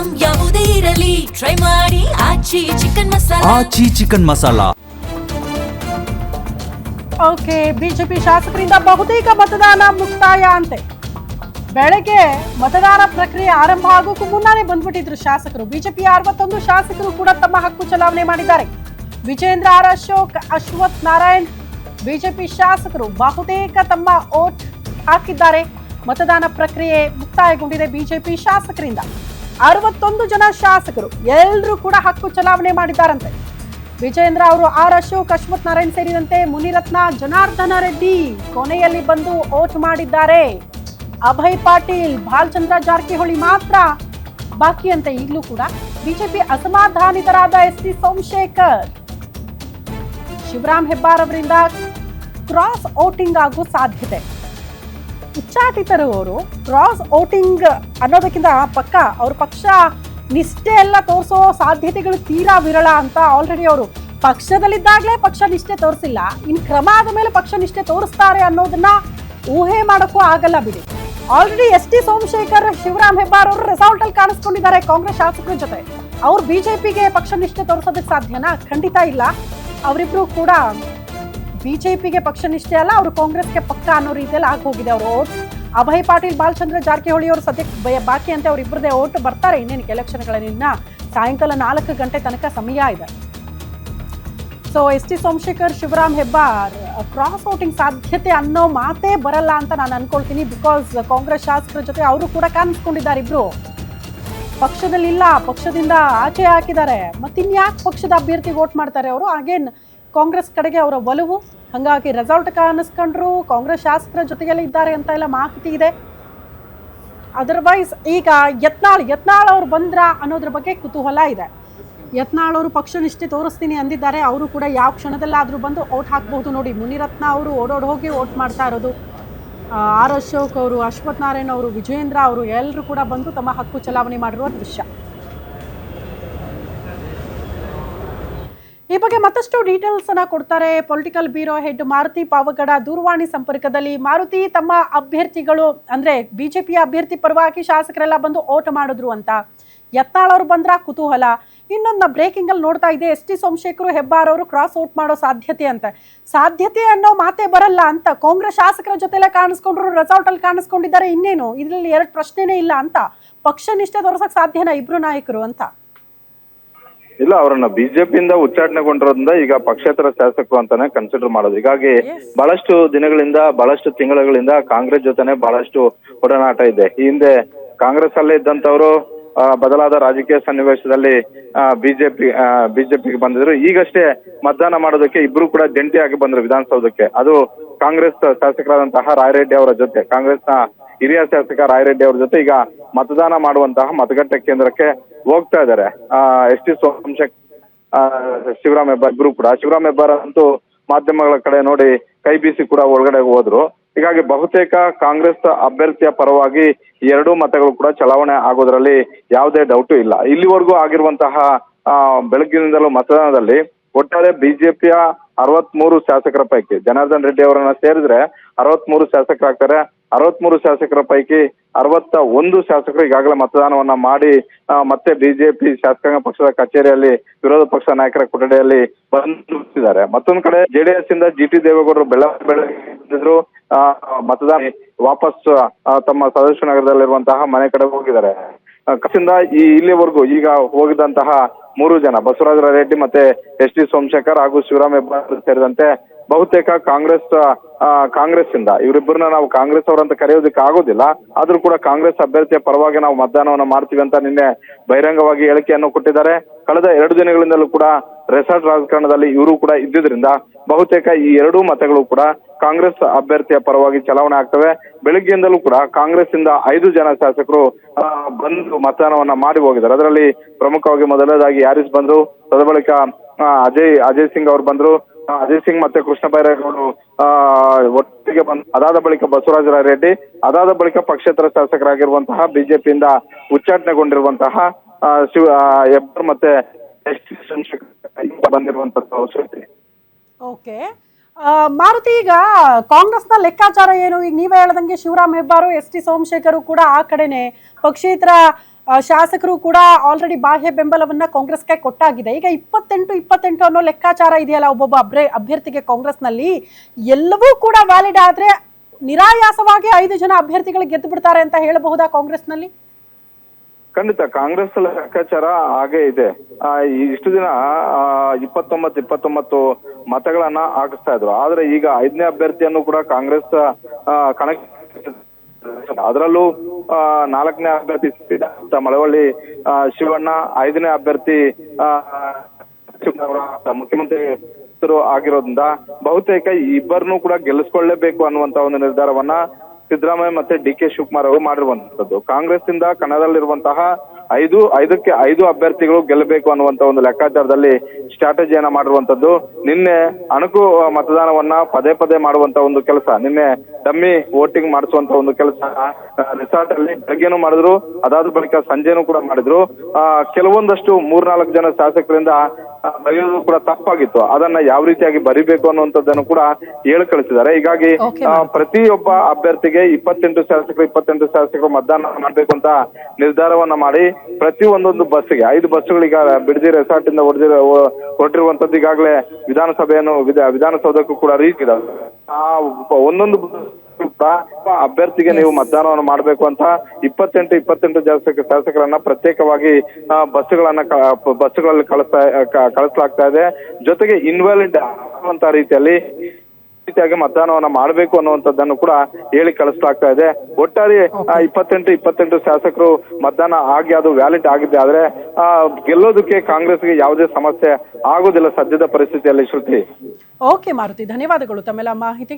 Item ಯಾವುದೇ ಇರಲಿ try ಮಾಡಿ ಆಚಿ ಚಿಕನ್ ಮಸಾಲಾ. ಓಕೆ, ಬಿಜೆಪಿ ಶಾಸಕರಿಂದ ಬಹುತೇಕ ಮತದಾನ ಮುಕ್ತಾಯ ಅಂತೆ. ಬೆಳಗ್ಗೆ ಮತದಾನ ಪ್ರಕ್ರಿಯೆ ಆರಂಭ ಆಗೋಕ್ಕೂ ಮುನ್ನಾನೇ ಬಂದ್ಬಿಟ್ಟಿದ್ರು ಶಾಸಕರು. ಬಿಜೆಪಿಯ 61 ಶಾಸಕರು ಕೂಡ ತಮ್ಮ ಹಕ್ಕು ಚಲಾವಣೆ ಮಾಡಿದ್ದಾರೆ. ವಿಜೇಂದ್ರ ಆರ್ ಅಶೋಕ್, ಅಶ್ವಥ್ ನಾರಾಯಣ್ ಬಿಜೆಪಿ ಶಾಸಕರು ಬಹುತೇಕ ತಮ್ಮ ಓಟ್ ಹಾಕಿದ್ದಾರೆ. ಮತದಾನ ಪ್ರಕ್ರಿಯೆ ಮುಕ್ತಾಯಗೊಂಡಿದೆ ಬಿಜೆಪಿ ಶಾಸಕರಿಂದ. 61 ಜನ ಶಾಸಕರು ಎಲ್ಲರೂ ಕೂಡ ಹಕ್ಕು ಚಲಾವಣೆ ಮಾಡಿದ್ದಾರಂತೆ. ವಿಜೇಂದ್ರ ಅವರು, ಆರ್ ಅಶೋಕ್, ಅಶ್ವಥ್ ನಾರಾಯಣ್ ಸೇರಿದಂತೆ ಮುನಿರತ್ನ, ಜನಾರ್ದನ ರೆಡ್ಡಿ ಕೊನೆಯಲ್ಲಿ ಬಂದು ಓಟ್ ಮಾಡಿದ್ದಾರೆ. ಅಭಯ್ ಪಾಟೀಲ್, ಬಾಲಚಂದ್ರ ಜಾರಕಿಹೊಳಿ ಮಾತ್ರ ಬಾಕಿ ಅಂತ. ಈಗಲೂ ಕೂಡ ಬಿಜೆಪಿ ಅಸಮಾಧಾನಿತರಾದ ಎಸ್.ಟಿ. ಸೋಮಶೇಖರ್, ಶಿವರಾಮ್ ಹೆಬ್ಬಾರ್ ಅವರಿಂದ ಕ್ರಾಸ್ ವೋಟಿಂಗ್ ಆಗೋ ಸಾಧ್ಯತೆ. ಉಚ್ಚಾಟಿತರು ಅವರು ಕ್ರಾಸ್ ವೋಟಿಂಗ್ ಅನ್ನೋದಕ್ಕಿಂತ ಪಕ್ಕ ಅವ್ರ ಪಕ್ಷ ನಿಷ್ಠೆ ಎಲ್ಲ ತೋರಿಸೋ ಸಾಧ್ಯತೆಗಳು ತೀರಾ ವಿರಳ ಅಂತ. ಆಲ್ರೆಡಿ ಅವರು ಪಕ್ಷದಲ್ಲಿದ್ದಾಗಲೇ ಪಕ್ಷ ನಿಷ್ಠೆ ತೋರಿಸಿಲ್ಲ, ಇನ್ನು ಕ್ರಮ ಆದ ಮೇಲೆ ಪಕ್ಷ ನಿಷ್ಠೆ ತೋರಿಸ್ತಾರೆ ಅನ್ನೋದನ್ನ ಊಹೆ ಮಾಡೋಕ್ಕೂ ಆಗಲ್ಲ ಬಿಡಿ. ಆಲ್ರೆಡಿ ಎಸ್.ಟಿ. ಸೋಮಶೇಖರ್, ಶಿವರಾಮ್ ಹೆಬ್ಬಾರ್ ಅವರು ರೆಸಾರ್ಟ್ ಅಲ್ಲಿ ಕಾಣಿಸ್ಕೊಂಡಿದ್ದಾರೆ ಕಾಂಗ್ರೆಸ್ ಶಾಸಕರ ಜೊತೆ. ಅವ್ರು ಬಿಜೆಪಿಗೆ ಪಕ್ಷ ನಿಷ್ಠೆ ತೋರಿಸೋದಕ್ಕೆ ಸಾಧ್ಯನಾ? ಖಂಡಿತ ಇಲ್ಲ. ಅವರಿಬ್ರು ಕೂಡ ಬಿಜೆಪಿಗೆ ಪಕ್ಷ ನಿಷ್ಠೆ ಅಲ್ಲ, ಅವರು ಕಾಂಗ್ರೆಸ್ಗೆ ಪಕ್ಕ ಅನ್ನೋ ರೀತಿಯಲ್ಲಿ ಆಗೋಗಿದೆ ಅವ್ರ ಓಟ್. ಅಭಯ್ ಪಾಟೀಲ್, ಬಾಲಚಂದ್ರ ಜಾರಕಿಹೊಳಿ ಅವರು ಸದ್ಯಕ್ಕೆ ಬಾಕಿ ಅಂತ ಅವರಿಬ್ಬರದೇ ಓಟ್ ಬರ್ತಾರೆ. ಇನ್ನೇನು ಎಲೆಕ್ಷನ್ಗಳಿಂದ ಸಾಯಂಕಾಲ 4 ಗಂಟೆ ತನಕ ಸಮಯ ಇದೆ. So ST. Somashekar, Shivaram Hebbar cross voting ಸಾಧ್ಯತೆ ಅನ್ನೋ ಮಾತೇ ಬರಲ್ಲ ಅಂತ ನಾನು ಅನ್ಕೊಳ್ತೀನಿ. ಬಿಕಾಸ್ ಕಾಂಗ್ರೆಸ್ ಶಾಸಕರ ಜೊತೆ ಅವರು ಕೂಡ ಕಾಣಿಸ್ಕೊಂಡಿದ್ದಾರೆ. ಇಬ್ರು ಪಕ್ಷದಲ್ಲಿಲ್ಲ, ಪಕ್ಷದಿಂದ ಆಚೆ ಹಾಕಿದ್ದಾರೆ. ಮತ್ತಿನ್ಯಾಕೆ ಪಕ್ಷದ ಅಭ್ಯರ್ಥಿ ವೋಟ್ ಮಾಡ್ತಾರೆ ಅವರು? ಅಗೇನ್ ಕಾಂಗ್ರೆಸ್ ಕಡೆಗೆ ಅವರ ಒಲವು, ಹಾಗಾಗಿ ರೆಸಾರ್ಟ್ ಕಾಣಿಸ್ಕೊಂಡ್ರು, ಕಾಂಗ್ರೆಸ್ ಶಾಸಕರ ಜೊತೆಗೆಲ್ಲ ಇದ್ದಾರೆ ಅಂತ ಎಲ್ಲ ಮಾಹಿತಿ ಇದೆ. ಅದರ್ವೈಸ್ ಈಗ ಯತ್ನಾಳ್ ಅವ್ರು ಬಂದ್ರ ಅನ್ನೋದ್ರ ಬಗ್ಗೆ ಕುತೂಹಲ ಇದೆ. ಯತ್ನಾಳ್ ಅವರು ಪಕ್ಷ ನಿಷ್ಠೆ ತೋರಿಸ್ತೀನಿ ಅಂದಿದ್ದಾರೆ. ಅವರು ಕೂಡ ಯಾವ ಕ್ಷಣದಲ್ಲಾದರೂ ಬಂದು ಓಟ್ ಹಾಕಬಹುದು. ನೋಡಿ, ಮುನಿರತ್ನ ಅವರು ಓಡೋಡಿ ಹೋಗಿ ಓಟ್ ಮಾಡ್ತಾ ಇರೋದು. ಆರ್ ಅಶೋಕ್ ಅವರು, ಅಶ್ವಥ್ ನಾರಾಯಣ್ ಅವರು, ವಿಜೇಂದ್ರ ಅವರು ಎಲ್ಲರೂ ಕೂಡ ಬಂದು ತಮ್ಮ ಹಕ್ಕು ಚಲಾವಣೆ ಮಾಡಿರುವ ದೃಶ್ಯ. ಈ ಬಗ್ಗೆ ಮತ್ತಷ್ಟು ಡೀಟೇಲ್ಸ್ ಅನ್ನ ಕೊಡ್ತಾರೆ political bureau head Maruti Pavagada ದೂರವಾಣಿ ಸಂಪರ್ಕದಲ್ಲಿ. ಮಾರುತಿ, ತಮ್ಮ ಅಭ್ಯರ್ಥಿಗಳು ಅಂದ್ರೆ ಬಿಜೆಪಿಯ ಅಭ್ಯರ್ಥಿ ಪರವಾಗಿ ಶಾಸಕರೆಲ್ಲ ಬಂದು ಓಟ್ ಮಾಡಿದ್ರು ಅಂತ. ಯತ್ನಾಳ್ ಅವರು ಬಂದ್ರ ಕುತೂಹಲ. ಇನ್ನೊಂದು ಬ್ರೇಕಿಂಗ್ ಅಲ್ಲಿ ನೋಡ್ತಾ ಇದೆ, ಎಸ್.ಟಿ. ಸೋಮಶೇಖರ್, ಹೆಬ್ಬಾರ್ ಅವರು ಕ್ರಾಸ್ ಔಟ್ ಮಾಡೋ ಸಾಧ್ಯತೆ ಅನ್ನೋ ಮಾತೇ ಬರಲ್ಲ ಅಂತ. ಕಾಂಗ್ರೆಸ್ ಶಾಸಕರ ಜೊತೆಲ್ಲ ಕಾಣಿಸ್ಕೊಂಡ್ರು, ರೆಸಾರ್ಟ್ ಅಲ್ಲಿ ಕಾಣಿಸ್ಕೊಂಡಿದ್ದಾರೆ. ಇನ್ನೇನು ಇದರಲ್ಲಿ 2 ಪ್ರಶ್ನೆನೇ ಇಲ್ಲ ಅಂತ. ಪಕ್ಷ ನಿಷ್ಠೆ ತೋರ್ಸಕ್ ಸಾಧ್ಯನಾ ಇಬ್ರು ನಾಯಕರು ಅಂತ? ಇಲ್ಲ, ಅವರನ್ನ ಬಿಜೆಪಿಯಿಂದ ಉಚ್ಚಾಟನೆಗೊಂಡಿರೋದ್ರಿಂದ ಈಗ ಪಕ್ಷೇತರ ಶಾಸಕರು ಅಂತಾನೆ ಕನ್ಸಿಡರ್ ಮಾಡೋದು. ಹೀಗಾಗಿ ಬಹಳಷ್ಟು ದಿನಗಳಿಂದ, ಬಹಳಷ್ಟು ತಿಂಗಳುಗಳಿಂದ ಕಾಂಗ್ರೆಸ್ ಜೊತೆನೆ ಬಹಳಷ್ಟು ಒಡನಾಟ ಇದೆ. ಈ ಹಿಂದೆ ಕಾಂಗ್ರೆಸ್ ಅಲ್ಲೇ ಇದ್ದಂತವರು ಬದಲಾದ ರಾಜಕೀಯ ಸನ್ನಿವೇಶದಲ್ಲಿ ಬಿಜೆಪಿಗೆ ಬಂದಿದ್ರು. ಈಗಷ್ಟೇ ಮತದಾನ ಮಾಡೋದಕ್ಕೆ ಇಬ್ರು ಕೂಡ ಜಂಟಿಯಾಗಿ ಬಂದ್ರು ವಿಧಾನಸೌಧಕ್ಕೆ. ಅದು ಕಾಂಗ್ರೆಸ್ ಶಾಸಕರಾದಂತಹ ರಾಯರೆಡ್ಡಿ ಅವರ ಜೊತೆ, ಕಾಂಗ್ರೆಸ್ನ ಹಿರಿಯ ಶಾಸಕ ರಾಯರೆಡ್ಡಿ ಅವರ ಜೊತೆ ಈಗ ಮತದಾನ ಮಾಡುವಂತಹ ಮತಗಟ್ಟೆ ಕೇಂದ್ರಕ್ಕೆ ಹೋಗ್ತಾ ಇದ್ದಾರೆ. ಎಸ್.ಟಿ. ಸೋಮಶೇಖರ್, ಶಿವರಾಮ್ ಹೆಬ್ಬಾರ್ ಇಬ್ರು ಕೂಡ. ಶಿವರಾಮ್ ಹೆಬ್ಬಾರ್ ಅಂತೂ ಮಾಧ್ಯಮಗಳ ಕಡೆ ನೋಡಿ ಕೈ ಬೀಸಿ ಕೂಡ ಒಳಗಡೆ ಹೋದ್ರು. ಹೀಗಾಗಿ ಬಹುತೇಕ ಕಾಂಗ್ರೆಸ್ ಅಭ್ಯರ್ಥಿಯ ಪರವಾಗಿ 2 ಮತಗಳು ಕೂಡ ಚಲಾವಣೆ ಆಗೋದ್ರಲ್ಲಿ ಯಾವುದೇ ಡೌಟು ಇಲ್ಲ. ಇಲ್ಲಿವರೆಗೂ ಆಗಿರುವಂತಹ ಬೆಳಗ್ಗಿನಿಂದಲೂ ಮತದಾನದಲ್ಲಿ ಒಟ್ಟಾರೆ ಬಿಜೆಪಿಯ 63 ಶಾಸಕರ ಪೈಕಿ ಜನಾರ್ದನ್ ರೆಡ್ಡಿ ಅವರನ್ನ ಸೇರಿದ್ರೆ 63 ಶಾಸಕರಾಗ್ತಾರೆ. 63 ಶಾಸಕರ ಪೈಕಿ 61 ಶಾಸಕರು ಈಗಾಗಲೇ ಮತದಾನವನ್ನ ಮಾಡಿ ಮತ್ತೆ ಬಿಜೆಪಿ ಶಾಸಕಾಂಗ ಪಕ್ಷದ ಕಚೇರಿಯಲ್ಲಿ ವಿರೋಧ ಪಕ್ಷ ನಾಯಕರ ಕೊಠಡಿಯಲ್ಲಿ ಬಂದಿದ್ದಾರೆ. ಮತ್ತೊಂದು ಕಡೆ ಜೆಡಿಎಸ್ ಇಂದ ಜಿ.ಟಿ. ದೇವೇಗೌಡರು ಬೆಳಗ್ಗೆ ಮತದಾನ ವಾಪಸ್ ತಮ್ಮ ಸದಸ್ಯ ನಗರದಲ್ಲಿರುವಂತಹ ಮನೆ ಕಡೆ ಹೋಗಿದ್ದಾರೆ. ಕಸಿಂದ ಇಲ್ಲಿವರೆಗೂ ಈಗ ಹೋಗಿದಂತಹ 3 ಜನ, ಬಸವರಾಜ ರೆಡ್ಡಿ ಮತ್ತೆ ಎಸ್.ಟಿ. ಸೋಮಶೇಖರ್ ಹಾಗೂ ಶಿವರಾಮ್ ಹೆಬ್ಬಾರ್ ಸೇರಿದಂತೆ ಬಹುತೇಕ ಕಾಂಗ್ರೆಸ್ ಇಂದ ಇವರಿಬ್ಬರನ್ನ ನಾವು ಕಾಂಗ್ರೆಸ್ ಅವರಂತ ಕರೆಯೋದಕ್ಕೆ ಆಗೋದಿಲ್ಲ. ಆದ್ರೂ ಕೂಡ ಕಾಂಗ್ರೆಸ್ ಅಭ್ಯರ್ಥಿಯ ಪರವಾಗಿ ನಾವು ಮತದಾನವನ್ನ ಮಾಡ್ತೀವಿ ಅಂತ ನಿನ್ನೆ ಬಹಿರಂಗವಾಗಿ ಹೇಳಿಕೆಯನ್ನು ಕೊಟ್ಟಿದ್ದಾರೆ. ಕಳೆದ 2 ದಿನಗಳಿಂದಲೂ ಕೂಡ ರೆಸಾರ್ಟ್ ರಾಜಕಾರಣದಲ್ಲಿ ಇವರು ಕೂಡ ಇದ್ದಿದ್ರಿಂದ ಬಹುತೇಕ ಈ 2 ಮತಗಳು ಕೂಡ ಕಾಂಗ್ರೆಸ್ ಅಭ್ಯರ್ಥಿಯ ಪರವಾಗಿ ಚಲಾವಣೆ ಆಗ್ತವೆ. ಬೆಳಗ್ಗೆಯಿಂದಲೂ ಕೂಡ ಕಾಂಗ್ರೆಸ್ ಇಂದ 5 ಜನ ಶಾಸಕರು ಬಂದು ಮತದಾನವನ್ನ ಮಾಡಿ ಹೋಗಿದ್ದಾರೆ. ಅದರಲ್ಲಿ ಪ್ರಮುಖವಾಗಿ ಮೊದಲನೇದಾಗಿ ಯಾರಿಸ್ ಬಂದ್ರು, ತದಬಳಿಕ ಅಜಯ್ ಸಿಂಗ್ ಅವರು ಬಂದ್ರು, ಅಜಯ್ ಸಿಂಗ್ ಮತ್ತೆ ಕೃಷ್ಣ ಬೈರೇಗೌಡರು ಒಟ್ಟಿಗೆ ಬಂದು, ಅದಾದ ಬಳಿಕ ಬಸವರಾಜ ರೆಡ್ಡಿ, ಅದಾದ ಬಳಿಕ ಪಕ್ಷೇತರ ಶಾಸಕರಾಗಿರುವಂತಹ ಬಿಜೆಪಿಯಿಂದ ಉಚ್ಚಾಟನೆಗೊಂಡಿರುವಂತಹ ಹೆಬ್ಬಾರ್ ಮತ್ತೆ ಬಂದಿರುವಂತಹ. ಓಕೆ ಮಾರುತಿ, ಈಗ ಕಾಂಗ್ರೆಸ್ನ ಲೆಕ್ಕಾಚಾರ ಏನು? ಈಗ ನೀವೇ ಹೇಳ್ದಂಗೆ ಶಿವರಾಮ್ ಹೆಬ್ಬಾರು, ಎಸ್.ಟಿ. ಸೋಮಶೇಖರ್ ಕೂಡ ಆ ಕಡೆನೆ, ಪಕ್ಷೇತರ ಶಾಸಕರು ಕೂಡ ಆಲ್ರೆಡಿ ಬಾಹ್ಯ ಬೆಂಬಲವನ್ನ ಕಾಂಗ್ರೆಸ್ಗೆ ಕೊಟ್ಟಾಗಿದೆ. ಈಗ 28 ಅನ್ನೋ ಲೆಕ್ಕಾಚಾರ ಇದೆಯಲ್ಲ ಒಬ್ಬೊಬ್ಬ ಅಭ್ಯರ್ಥಿಗೆ ಕಾಂಗ್ರೆಸ್ನಲ್ಲಿ, ಎಲ್ಲವೂ ಕೂಡ ವ್ಯಾಲಿಡ್ ಆದ್ರೆ ನಿರಾಯಾಸವಾಗಿ 5 ಜನ ಅಭ್ಯರ್ಥಿಗಳು ಗೆದ್ದು ಬಿಡ್ತಾರೆ ಅಂತ ಹೇಳಬಹುದಾ ಕಾಂಗ್ರೆಸ್ನಲ್ಲಿ? ಖಂಡಿತ ಕಾಂಗ್ರೆಸ್ ಲೆಕ್ಕಾಚಾರ ಹಾಗೆ ಇದೆ. ಇಷ್ಟು ದಿನ 29 ಮತಗಳನ್ನ ಹಾಕಿಸ್ತಾ ಇದ್ರು. ಆದ್ರೆ ಈಗ 5ನೇ ಅಭ್ಯರ್ಥಿಯನ್ನು ಕೂಡ ಕಾಂಗ್ರೆಸ್ ಕಣಕ್ಕೆ, ಅದರಲ್ಲೂ 4ನೇ ಅಭ್ಯರ್ಥಿ ಮಳವಳ್ಳಿ ಶಿವಣ್ಣ, 5ನೇ ಅಭ್ಯರ್ಥಿ ಮುಖ್ಯಮಂತ್ರಿ ಆಗಿರೋದ್ರಿಂದ ಬಹುತೇಕ ಇಬ್ಬರನ್ನು ಕೂಡ ಗೆಲ್ಲಿಸ್ಕೊಳ್ಳೇಬೇಕು ಅನ್ನುವಂತ ಒಂದು ನಿರ್ಧಾರವನ್ನ ಸಿದ್ದರಾಮಯ್ಯ ಮತ್ತೆ ಡಿ.ಕೆ. ಶಿವಕುಮಾರ್ ಅವರು ಮಾಡಿರುವಂತದ್ದು. ಕಾಂಗ್ರೆಸ್ ಇಂದ ಕಣದಲ್ಲಿರುವಂತಹ 5 ಅಭ್ಯರ್ಥಿಗಳು ಗೆಲ್ಲಬೇಕು ಅನ್ನುವಂತ ಒಂದು ಲೆಕ್ಕಾಚಾರದಲ್ಲಿ ಸ್ಟ್ರಾಟಜಿಯನ್ನ ಮಾಡಿರುವಂತದ್ದು. ನಿನ್ನೆ ಅಣಕು ಮತದಾನವನ್ನ ಪದೇ ಮಾಡುವಂತ ಒಂದು ಕೆಲಸ, ನಿನ್ನೆ ಡಮ್ಮಿ ವೋಟಿಂಗ್ ಮಾಡಿಸುವಂತ ಒಂದು ಕೆಲಸ ರೆಸಾರ್ಟ್ ಅಲ್ಲಿ ಬೆಳಗ್ಗೆನೂ ಮಾಡಿದ್ರು, ಅದಾದ ಬಳಿಕ ಸಂಜೆನೂ ಕೂಡ ಮಾಡಿದ್ರು. ಕೆಲವೊಂದಷ್ಟು 3-4 ಜನ ಶಾಸಕರಿಂದ ಬರೆಯೋದು ಕೂಡ ತಪ್ಪಾಗಿತ್ತು. ಅದನ್ನ ಯಾವ ರೀತಿಯಾಗಿ ಬರಿಬೇಕು ಅನ್ನುವಂಥದ್ದನ್ನು ಕೂಡ ಹೇಳಿ ಕಳಿಸಿದ್ದಾರೆ. ಹೀಗಾಗಿ ಪ್ರತಿಯೊಬ್ಬ ಅಭ್ಯರ್ಥಿಗೆ 28 ಶಾಸಕರು ಮತದಾನ ಮಾಡ್ಬೇಕು ಅಂತ ನಿರ್ಧಾರವನ್ನ ಮಾಡಿ ಪ್ರತಿ ಒಂದೊಂದು ಬಸ್ಗೆ 5 ಬಸ್ಸುಗಳೀಗ ಬಿಡದಿ ರೆಸಾರ್ಟ್ ಇಂದ ಹೊರಟಿರುವಂತದ್ದು. ಈಗಾಗಲೇ ವಿಧಾನಸೌಧಕ್ಕೂ ಕೂಡ ರೀಚ್ ಇದಾವೆ. ಒಂದೊಂದು ಅಭ್ಯರ್ಥಿಗೆ ನೀವು ಮತದಾನವನ್ನು ಮಾಡಬೇಕು ಅಂತ 28 ಶಾಸಕರನ್ನ ಪ್ರತ್ಯೇಕವಾಗಿ ಬಸ್ಸುಗಳಲ್ಲಿ ಕಳಿಸಲಾಗ್ತಾ ಇದೆ. ಜೊತೆಗೆ ಇನ್ವ್ಯಾಲಿಡ್ ಆಗುವಂತ ರೀತಿಯಾಗಿ ಮತದಾನವನ್ನ ಮಾಡಬೇಕು ಅನ್ನುವಂಥದ್ದನ್ನು ಕೂಡ ಹೇಳಿ ಕಳಿಸಲಾಗ್ತಾ ಇದೆ. ಒಟ್ಟಾರೆ 28 ಶಾಸಕರು ಮತದಾನ ಆಗಿ ಅದು ವ್ಯಾಲಿಡ್ ಆಗಿದೆ. ಆದ್ರೆ ಗೆಲ್ಲೋದಕ್ಕೆ ಕಾಂಗ್ರೆಸ್ಗೆ ಯಾವುದೇ ಸಮಸ್ಯೆ ಆಗೋದಿಲ್ಲ ಸದ್ಯದ ಪರಿಸ್ಥಿತಿಯಲ್ಲಿ. ಶ್ರುತಿ. ಓಕೆ ಮಾರುತಿ, ಧನ್ಯವಾದಗಳು ತಮ್ಮೆಲ್ಲ ಮಾಹಿತಿ.